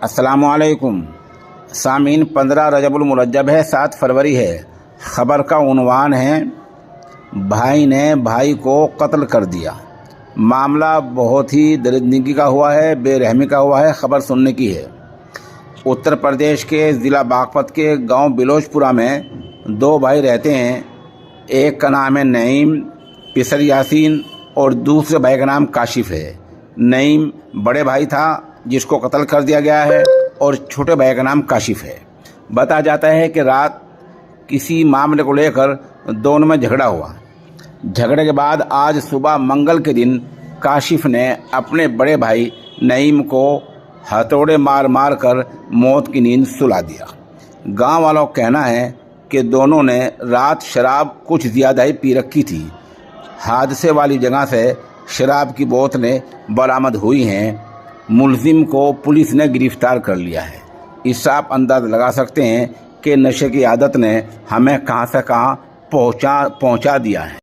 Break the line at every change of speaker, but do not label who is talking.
السلام علیکم سامعین، 15 رجب المرجب ہے، 7 فروری ہے۔ خبر کا عنوان ہے بھائی نے بھائی کو قتل کر دیا۔ معاملہ بہت ہی درندگی کا ہوا ہے، بے رحمی کا ہوا ہے۔ خبر سننے کی ہے۔ اتر پردیش کے ضلع باغپت کے گاؤں بلوچ پورہ میں 2 بھائی رہتے ہیں۔ ایک کا نام ہے نعیم پسر یاسین اور دوسرے بھائی کا نام کاشف ہے۔ نعیم بڑے بھائی تھا جس کو قتل کر دیا گیا ہے اور چھوٹے بھائی کا نام کاشف ہے۔ بتایا جاتا ہے کہ رات کسی معاملے کو لے کر دونوں میں جھگڑا ہوا۔ جھگڑے کے بعد آج صبح منگل کے دن کاشف نے اپنے بڑے بھائی نعیم کو ہتھوڑے مار مار کر موت کی نیند سلا دیا۔ گاؤں والوں کا کہنا ہے کہ دونوں نے رات شراب کچھ زیادہ ہی پی رکھی تھی۔ حادثے والی جگہ سے شراب کی بوتلیں برآمد ہوئی ہیں۔ ملزم کو پولیس نے گرفتار کر لیا ہے۔ اس سے آپ اندازہ لگا سکتے ہیں کہ نشے کی عادت نے ہمیں کہاں سے کہاں پہنچا دیا ہے۔